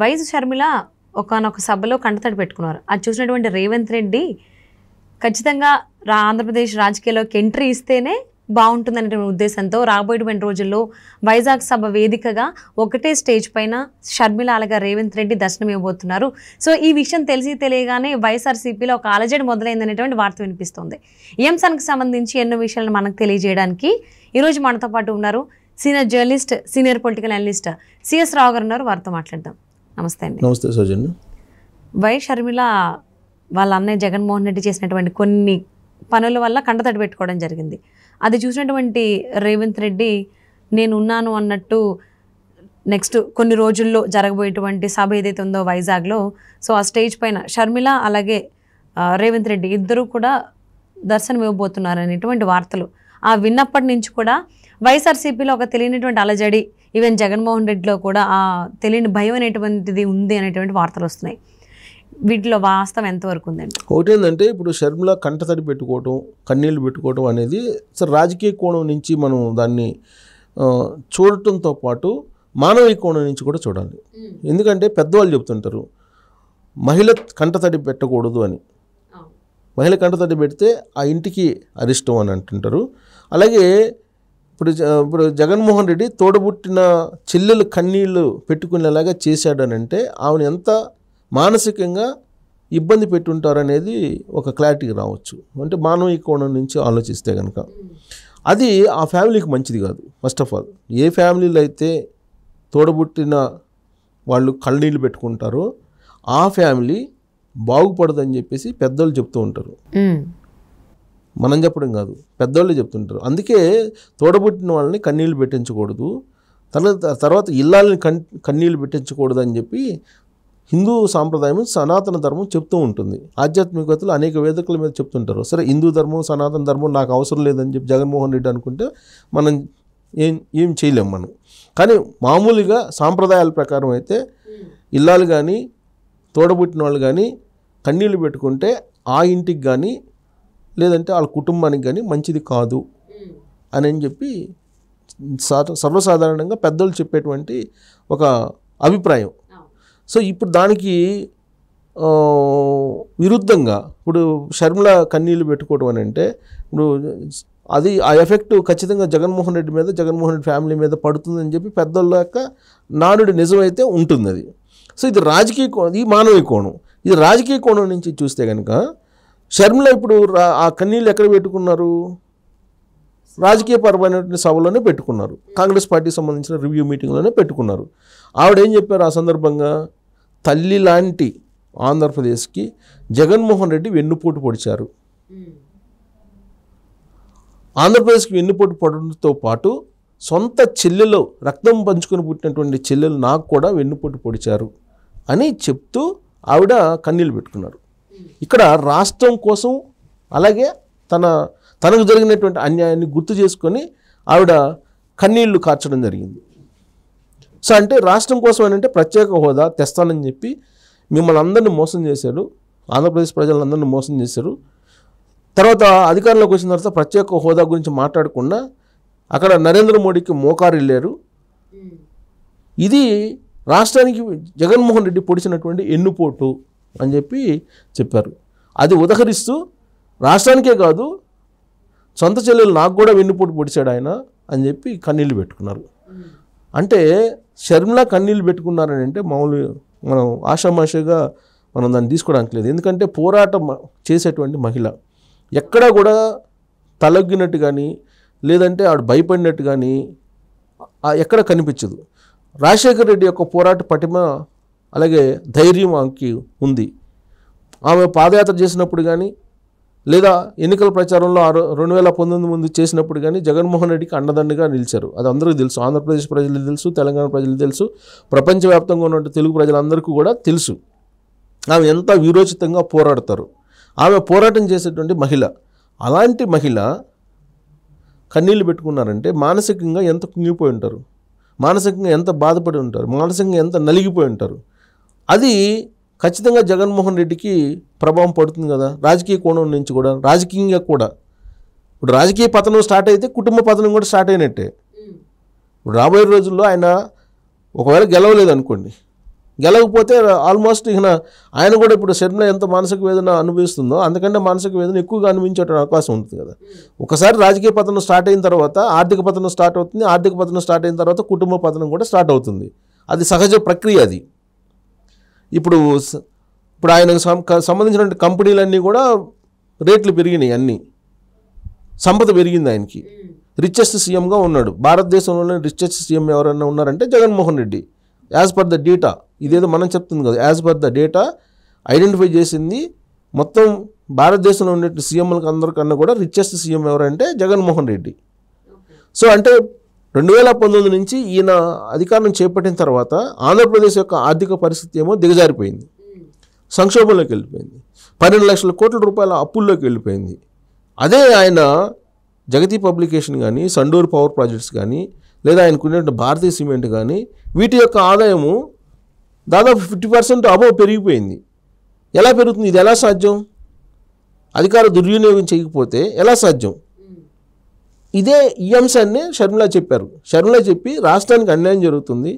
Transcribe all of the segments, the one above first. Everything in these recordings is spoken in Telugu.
వైఎస్ షర్మిల ఒకానొక సభలో కంటతడి పెట్టుకున్నారు. అది చూసినటువంటి రేవంత్ రెడ్డి ఖచ్చితంగా ఆంధ్రప్రదేశ్ రాజకీయాల్లోకి ఎంట్రీ ఇస్తేనే బాగుంటుందనే ఉద్దేశంతో రాబోయేటువంటి రోజుల్లో వైజాగ్ సభ వేదికగా ఒకటే స్టేజ్ పైన షర్మిల అలాగే రేవంత్ రెడ్డి దర్శనం ఇవ్వబోతున్నారు. సో ఈ విషయం తెలియగానే వైఎస్ఆర్సీపీలో ఒక అలజడి మొదలైందనేటువంటి వార్త వినిపిస్తుంది. ఈ అంశానికి సంబంధించి ఎన్నో విషయాలను మనకు తెలియజేయడానికి ఈరోజు మనతో పాటు ఉన్నారు senior journalist, senior political analyst CS Rao garu ఉన్నారు. వారితో మాట్లాడదాం. నమస్తే అండి. నమస్తే సౌజన్య. వైఎస్ షర్మిల వాళ్ళ అన్నయ్య జగన్మోహన్ రెడ్డి చేసినటువంటి కొన్ని పనుల వల్ల కంటతడి పెట్టుకోవడం జరిగింది. అది చూసినటువంటి రేవంత్ రెడ్డి నేను ఉన్నాను అన్నట్టు నెక్స్ట్ కొన్ని రోజుల్లో జరగబోయేటువంటి సభ ఏదైతే ఉందో వైజాగ్లో, సో ఆ స్టేజ్ పైన షర్మిల అలాగే రేవంత్ రెడ్డి ఇద్దరూ కూడా దర్శనం ఇవ్వబోతున్నారు అనేటువంటి వార్తలు ఆ విన్నప్పటి నుంచి కూడా వైఎస్ఆర్సీపీలో ఒక తెలియనటువంటి అలజడి, ఈవెన్ జగన్మోహన్ రెడ్డిలో కూడా ఆ తెలియని భయం అనేటువంటిది ఉంది అనేటువంటి వార్తలు వస్తున్నాయి. వీటిలో వాస్తవం ఎంతవరకు ఉందండి? ఒకటి ఏంటంటే ఇప్పుడు షర్మిల కంటతడి పెట్టుకోవటం, కన్నీళ్లు పెట్టుకోవటం అనేది సార్ రాజకీయ కోణం నుంచి మనం దాన్ని చూడటంతో పాటు మానవీయ కోణం నుంచి కూడా చూడాలి. ఎందుకంటే పెద్దవాళ్ళు చెప్తుంటారు మహిళ కంటతడి పెట్టకూడదు అని. మహిళ కంటతడి పెడితే ఆ ఇంటికి అరిష్టం అని అంటుంటారు. అలాగే ఇప్పుడు జగన్మోహన్ రెడ్డి తోడబుట్టిన చెల్లెలు కన్నీళ్లు పెట్టుకునేలాగా చేశాడనంటే ఆమెను ఎంత మానసికంగా ఇబ్బంది పెట్టుంటారనేది ఒక క్లారిటీ రావచ్చు. అంటే మానవీయ కోణం నుంచి ఆలోచిస్తే కనుక అది ఆ ఫ్యామిలీకి మంచిది కాదు. ఫస్ట్ ఆఫ్ ఆల్ ఏ ఫ్యామిలీలో అయితే తోడబుట్టిన వాళ్ళు కన్నీళ్ళు పెట్టుకుంటారో ఆ ఫ్యామిలీ బాగుపడదని చెప్పేసి పెద్దోళ్ళు చెప్తూ ఉంటారు. మనం చెప్పడం కాదు, పెద్దోళ్ళు చెప్తుంటారు. అందుకే తోడబుట్టిన వాళ్ళని కన్నీళ్ళు పెట్టించకూడదు, తర్వాత ఇల్లాలని కన్నీళ్ళు పెట్టించకూడదు అని చెప్పి హిందూ సాంప్రదాయం, సనాతన ధర్మం చెప్తూ ఉంటుంది. ఆధ్యాత్మికతలు అనేక వేదికల మీద చెప్తుంటారు. సరే హిందూ ధర్మం, సనాతన ధర్మం నాకు అవసరం లేదని చెప్పి జగన్మోహన్ రెడ్డి అనుకుంటే మనం ఏం చేయలేం మనం. కానీ మామూలుగా సాంప్రదాయాల ప్రకారం అయితే ఇల్లాలు కానీ తోడబుట్టిన వాళ్ళు కానీ కన్నీళ్ళు పెట్టుకుంటే ఆ ఇంటికి కానీ లేదంటే వాళ్ళ కుటుంబానికి కానీ మంచిది కాదు అని చెప్పి సర్వసాధారణంగా పెద్దలు చెప్పేటువంటి ఒక అభిప్రాయం. సో ఇప్పుడు దానికి విరుద్ధంగా ఇప్పుడు షర్మిల కన్నీళ్ళు పెట్టుకోవడం అని అంటే ఇప్పుడు అది ఆ ఎఫెక్ట్ ఖచ్చితంగా జగన్మోహన్ రెడ్డి మీద, జగన్మోహన్ రెడ్డి ఫ్యామిలీ మీద పడుతుందని చెప్పి పెద్దల యొక్క నానుడి నిజమైతే ఉంటుంది అది. సో ఇది రాజకీయ కోణం, ఇది మానవీయ కోణం. ఇది రాజకీయ కోణం నుంచి చూస్తే కనుక షర్మిల ఇప్పుడు ఆ కన్నీళ్ళు ఎక్కడ పెట్టుకున్నారు? రాజకీయ పరమైనటువంటి సభలోనే పెట్టుకున్నారు. కాంగ్రెస్ పార్టీకి సంబంధించిన రివ్యూ మీటింగ్లోనే పెట్టుకున్నారు. ఆవిడేం చెప్పారు ఆ సందర్భంగా? తల్లి లాంటి ఆంధ్రప్రదేశ్కి జగన్మోహన్ రెడ్డి వెన్నుపోటు పొడిచారు. ఆంధ్రప్రదేశ్కి వెన్నుపోటు పొడడంతో పాటు సొంత చెల్లెలు, రక్తం పంచుకొని పుట్టినటువంటి చెల్లెలు నాకు కూడా వెన్నుపోటు పొడిచారు అని చెప్తూ ఆవిడ కన్నీళ్ళు పెట్టుకున్నారు. ఇక్కడ రాష్ట్రం కోసం అలాగే తనకు జరిగినటువంటి అన్యాయాన్ని గుర్తు చేసుకొని ఆవిడ కన్నీళ్లు కార్చడం జరిగింది. సో అంటే రాష్ట్రం కోసం అని అంటే ప్రత్యేక హోదా తెస్తానని చెప్పి మిమ్మల్ని అందరినీ మోసం చేశారు, ఆంధ్రప్రదేశ్ ప్రజలందరినీ మోసం చేశారు. తర్వాత అధికారంలోకి వచ్చిన తర్వాత ప్రత్యేక హోదా గురించి మాట్లాడకుండా అక్కడ నరేంద్ర మోడీకి మోకారు వెళ్ళారు. ఇది రాష్ట్రానికి జగన్మోహన్ రెడ్డి పొడిచినటువంటి ఎన్నుపోటు అని చెప్పి చెప్పారు. అది ఉదహరిస్తూ రాష్ట్రానికే కాదు సొంత చెల్లెలు నాకు కూడా వెన్నుపోటు పొడిచాడు ఆయన అని చెప్పి కన్నీళ్ళు పెట్టుకున్నారు. అంటే షర్మిల కన్నీళ్ళు పెట్టుకున్నారని అంటే మామూలు మనం ఆషామాషిగా మనం దాన్ని తీసుకోవడానికి లేదు. ఎందుకంటే పోరాటం చేసేటువంటి మహిళ ఎక్కడా కూడా తలొగ్గినట్టు కానీ లేదంటే ఆవిడ భయపడినట్టు కానీ ఎక్కడ కనిపించదు. రాజశేఖర రెడ్డి యొక్క పోరాట పటిమ అలాగే ధైర్యం ఆమెకి ఉంది. ఆమె పాదయాత్ర చేసినప్పుడు కానీ లేదా ఎన్నికల ప్రచారంలో 2019 ముందు చేసినప్పుడు కానీ జగన్మోహన్ రెడ్డికి అండదండగా నిలిచారు. అది అందరికీ తెలుసు. ఆంధ్రప్రదేశ్ ప్రజలకు తెలుసు, తెలంగాణ ప్రజలకు తెలుసు, ప్రపంచవ్యాప్తంగా ఉన్న తెలుగు ప్రజలందరికీ కూడా తెలుసు ఆమె ఎంత వీరోచితంగా పోరాడతారు. ఆమె పోరాటం చేసేటువంటి మహిళ. అలాంటి మహిళ కన్నీళ్ళు పెట్టుకున్నారంటే మానసికంగా ఎంత కుంగిపోయి ఉంటారు, మానసికంగా ఎంత బాధపడి ఉంటారు, మానసికంగా ఎంత నలిగిపోయి ఉంటారు. అది ఖచ్చితంగా జగన్మోహన్ రెడ్డికి ప్రభావం పడుతుంది కదా. రాజకీయ కోణం నుంచి కూడా, రాజకీయంగా కూడా. ఇప్పుడు రాజకీయ పతనం స్టార్ట్ అయితే కుటుంబ పతనం కూడా స్టార్ట్ అయినట్టే. ఇప్పుడు రాబోయే రోజుల్లో ఆయన ఒకవేళ గెలవలేదు అనుకోండి, గెలవకపోతే ఆల్మోస్ట్ ఇక ఆయన కూడా ఇప్పుడు షర్మిల ఎంత మానసిక వేదన అనుభవిస్తుందో అంతకంటే మానసిక వేదన ఎక్కువగా అనుభవించే అవకాశం ఉంటుంది కదా. ఒకసారి రాజకీయ పతనం స్టార్ట్ అయిన తర్వాత ఆర్థిక పతనం స్టార్ట్ అవుతుంది, ఆర్థిక పతనం స్టార్ట్ అయిన తర్వాత కుటుంబ పతనం కూడా స్టార్ట్ అవుతుంది. అది సహజ ప్రక్రియ. అది ఇప్పుడు ఆయనకు సంబంధించిన కంపెనీలన్నీ కూడా రేట్లు పెరిగినాయి, అన్నీ సంపద పెరిగింది. ఆయనకి రిచెస్ట్ సీఎంగా ఉన్నాడు. భారతదేశంలోనే రిచెస్ట్ సీఎం ఎవరైనా ఉన్నారంటే Jaganmohan Reddy. As per the data, ఇదేదో మనం చెప్తుంది కదా, as per the data identify చేసింది మొత్తం భారతదేశంలో ఉండే సీఎంలకు అందరికన్నా కూడా రిచెస్ట్ సీఎం ఎవరంటే జగన్మోహన్ రెడ్డి. సో అంటే 2019 నుంచి ఈయన అధికారం చేపట్టిన తర్వాత ఆంధ్రప్రదేశ్ యొక్క ఆర్థిక పరిస్థితి ఏమో దిగజారిపోయింది, సంక్షోభంలోకి వెళ్ళిపోయింది, 12 లక్షల కోట్ల రూపాయల అప్పుల్లోకి వెళ్ళిపోయింది. అదే ఆయన జగతి పబ్లికేషన్ కానీ, సండూర్ పవర్ ప్రాజెక్ట్స్ కానీ, లేదా ఆయనకున్న భారతీయ సిమెంట్ కానీ, వీటి యొక్క ఆదాయము దాదాపు 50% అబోవ్ పెరిగిపోయింది. ఎలా పెరుగుతుంది? ఇది ఎలా సాధ్యం? అధికార దుర్వినియోగం చేయకపోతే ఎలా సాధ్యం? ఇదే ఈ అంశాన్ని షర్మిల చెప్పారు. షర్మిల చెప్పి రాష్ట్రానికి అన్యాయం జరుగుతుంది,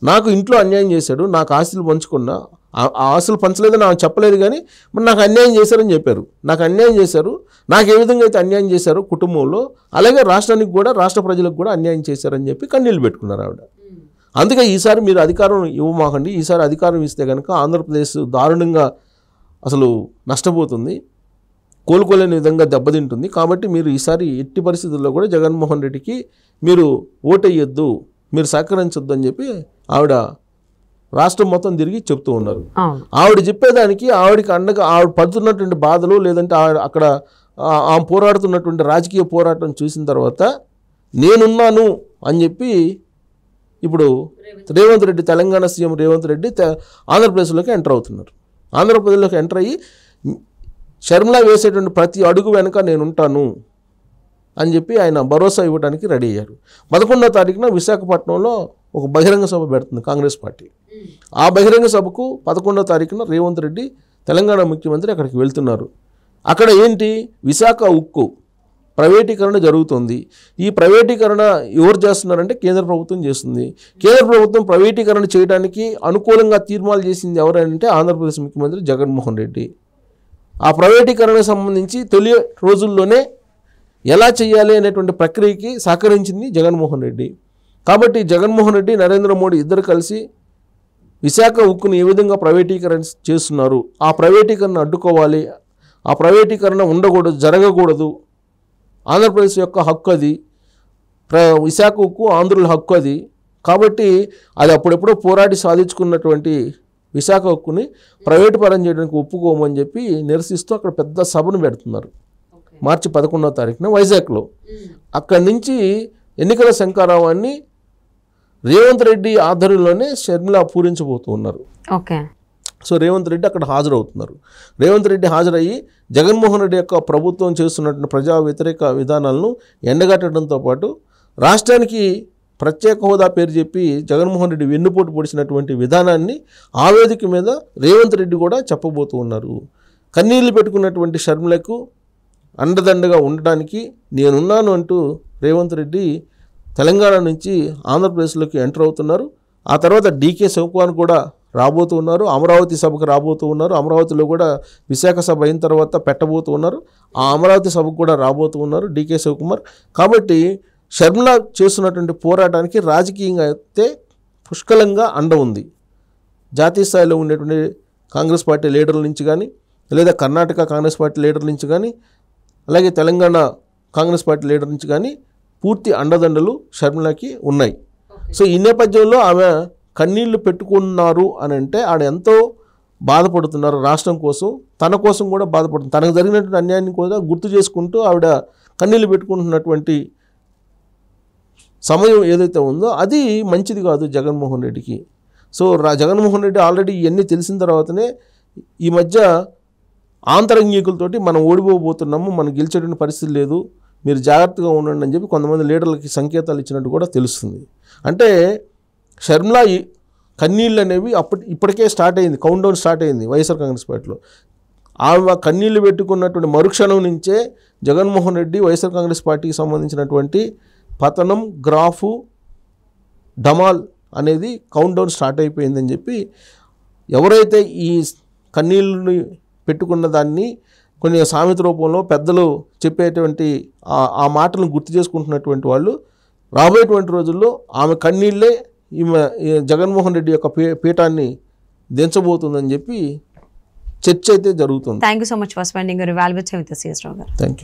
నాకు ఇంట్లో అన్యాయం చేశాడు, నాకు ఆస్తులు పంచుకున్నా, ఆ ఆస్తులు పంచలేదని నాకు చెప్పలేదు, కానీ మరి నాకు అన్యాయం చేశారని చెప్పారు. నాకు అన్యాయం చేశారు, నాకు ఏ విధంగా అయితే అన్యాయం చేశారో కుటుంబంలో, అలాగే రాష్ట్రానికి కూడా, రాష్ట్ర ప్రజలకు కూడా అన్యాయం చేశారని చెప్పి కన్నీళ్ళు పెట్టుకున్నారు ఆవిడ. అందుకే ఈసారి మీరు అధికారం ఇవ్వమాకండి, ఈసారి అధికారం ఇస్తే కనుక ఆంధ్రప్రదేశ్ దారుణంగా అసలు నష్టపోతుంది, కోలుకోలేని విధంగా దెబ్బతింటుంది. కాబట్టి మీరు ఈసారి ఎట్టి పరిస్థితుల్లో కూడా జగన్మోహన్ రెడ్డికి మీరు ఓటేయొద్దు, మీరు సహకరించొద్దు అని చెప్పి ఆవిడ రాష్ట్రం మొత్తం తిరిగి చెప్తూ ఉన్నారు. ఆవిడ చెప్పేదానికి ఆవిడకి అండగా ఆవిడ పడుతున్నటువంటి బాధలు, లేదంటే అక్కడ ఆమె పోరాడుతున్నటువంటి రాజకీయ పోరాటం చూసిన తర్వాత నేనున్నాను అని చెప్పి ఇప్పుడు రేవంత్ రెడ్డి, తెలంగాణ సీఎం రేవంత్ రెడ్డి ఆంధ్రప్రదేశ్లోకి ఎంటర్ అవుతున్నారు. ఆంధ్రప్రదేశ్లోకి ఎంటర్ అయ్యి షర్మిల వేసేటువంటి ప్రతి అడుగు వెనుక నేనుంటాను అని చెప్పి ఆయన భరోసా ఇవ్వడానికి రెడీ అయ్యారు. 11వ తారీఖున విశాఖపట్నంలో ఒక బహిరంగ సభ పెడుతుంది కాంగ్రెస్ పార్టీ. ఆ బహిరంగ సభకు 11వ తారీఖున రేవంత్ రెడ్డి తెలంగాణ ముఖ్యమంత్రి అక్కడికి వెళ్తున్నారు. అక్కడ ఏంటి? విశాఖ ఉక్కు ప్రైవేటీకరణ జరుగుతుంది. ఈ ప్రైవేటీకరణ ఎవరు చేస్తున్నారంటే కేంద్ర ప్రభుత్వం చేస్తుంది. కేంద్ర ప్రభుత్వం ప్రైవేటీకరణ చేయడానికి అనుకూలంగా తీర్మానాలు చేసింది ఎవరంటే ఆంధ్రప్రదేశ్ ముఖ్యమంత్రి జగన్మోహన్ రెడ్డి. ఆ ప్రైవేటీకరణకు సంబంధించి తొలి రోజుల్లోనే ఎలా చేయాలి అనేటువంటి ప్రక్రియకి సహకరించింది జగన్మోహన్ రెడ్డి. కాబట్టి జగన్మోహన్ రెడ్డి, నరేంద్ర మోడీ ఇద్దరు కలిసి విశాఖ ఉక్కును ఏ విధంగా ప్రైవేటీకరణ చేస్తున్నారు, ఆ ప్రైవేటీకరణ అడ్డుకోవాలి, ఆ ప్రైవేటీకరణ ఉండకూడదు, జరగకూడదు, ఆంధ్రప్రదేశ్ యొక్క హక్కు అది, విశాఖ ఉక్కు ఆంధ్రుల హక్కు అది. కాబట్టి అది అప్పుడెప్పుడో పోరాడి సాధించుకున్నటువంటి విశాఖ ఉక్కుని ప్రైవేటు పరం చేయడానికి ఒప్పుకోమని చెప్పి నిరసిస్తూ అక్కడ పెద్ద సభను పెడుతున్నారు మార్చి 11వ తారీఖున వైజాగ్లో. అక్కడి నుంచి ఎన్నికల శంఖారావాన్ని రేవంత్ రెడ్డి ఆధ్వర్యంలోనే షర్మిల పూరించబోతూ ఉన్నారు. ఓకే. సో రేవంత్ రెడ్డి అక్కడ హాజరవుతున్నారు. రేవంత్ రెడ్డి హాజరయ్యి జగన్మోహన్ రెడ్డి యొక్క ప్రభుత్వం చేస్తున్నటువంటి ప్రజా వ్యతిరేక విధానాలను ఎండగట్టడంతో పాటు రాష్ట్రానికి ప్రత్యేక హోదా పేరు చెప్పి జగన్మోహన్ రెడ్డి వెన్నుపోటు పొడిచినటువంటి విధానాన్ని ఆ వేదిక మీద రేవంత్ రెడ్డి కూడా చెప్పబోతూ ఉన్నారు. కన్నీళ్లు పెట్టుకున్నటువంటి షర్మిలకు అండదండగా ఉండడానికి నేనున్నాను అంటూ రేవంత్ రెడ్డి తెలంగాణ నుంచి ఆంధ్రప్రదేశ్లోకి ఎంటర్ అవుతున్నారు. ఆ తర్వాత డీకే శివకుమార్ కూడా రాబోతూ ఉన్నారు. అమరావతి సభకు రాబోతూ ఉన్నారు. అమరావతిలో కూడా విశాఖ సభ అయిన తర్వాత పెట్టబోతూ ఉన్నారు. ఆ అమరావతి సభకు కూడా రాబోతూ ఉన్నారు డీకే శివకుమార్. కాబట్టి షర్మిల చేస్తున్నటువంటి పోరాటానికి రాజకీయంగా అయితే పుష్కలంగా అండ ఉంది. జాతీయ స్థాయిలో ఉండేటువంటి కాంగ్రెస్ పార్టీ లీడర్ల నుంచి కానీ, లేదా కర్ణాటక కాంగ్రెస్ పార్టీ లీడర్ల నుంచి కానీ, అలాగే తెలంగాణ కాంగ్రెస్ పార్టీ లీడర్ నుంచి కానీ పూర్తి అండదండలు షర్మిలకి ఉన్నాయి. సో ఈ నేపథ్యంలో ఆమె కన్నీళ్లు పెట్టుకున్నారు అని అంటే ఆడ ఎంతో బాధపడుతున్నారు రాష్ట్రం కోసం, తన కోసం కూడా బాధపడుతుంది. తనకు జరిగినటువంటి అన్యాయాన్ని కూడా గుర్తు చేసుకుంటూ ఆవిడ కన్నీళ్లు పెట్టుకుంటున్నటువంటి సమయం ఏదైతే ఉందో అది మంచిది కాదు జగన్మోహన్ రెడ్డికి. సో జగన్మోహన్ రెడ్డి ఆల్రెడీ ఇవన్నీ తెలిసిన తర్వాతనే ఈ మధ్య ఆంతరంగికులతోటి మనం ఓడిపోబోతున్నాము, మనం గెలిచేటువంటి పరిస్థితి లేదు, మీరు జాగ్రత్తగా ఉండండి అని చెప్పి కొంతమంది లీడర్లకి సంకేతాలు ఇచ్చినట్టు కూడా తెలుస్తుంది. అంటే షర్మిల కన్నీళ్ళు అనేవి ఇప్పటికే స్టార్ట్ అయింది, కౌంట్ డౌన్ స్టార్ట్ అయింది వైఎస్ఆర్ కాంగ్రెస్ పార్టీలో. ఆమె కన్నీళ్లు పెట్టుకున్నటువంటి మరుక్షణం నుంచే జగన్మోహన్ రెడ్డి వైఎస్ఆర్ కాంగ్రెస్ పార్టీకి సంబంధించినటువంటి పతనం గ్రాఫు డమాల్ అనేది కౌంట్ డౌన్ స్టార్ట్ అయిపోయిందని చెప్పి ఎవరైతే ఈ కన్నీళ్ళని పెట్టుకున్న దాన్ని కొన్ని సామెత రూపంలో పెద్దలు చెప్పేటువంటి ఆ మాటలను గుర్తు చేసుకుంటున్నటువంటి వాళ్ళు రాబోయేటువంటి రోజుల్లో ఆమె కన్నీళ్ళే ఈమె జగన్మోహన్ రెడ్డి యొక్క పీఠాన్ని దించబోతుందని చెప్పి చర్చ అయితే జరుగుతుంది. Thank you so much for spending your valuable time with us, CS రావు గారు. Thank you.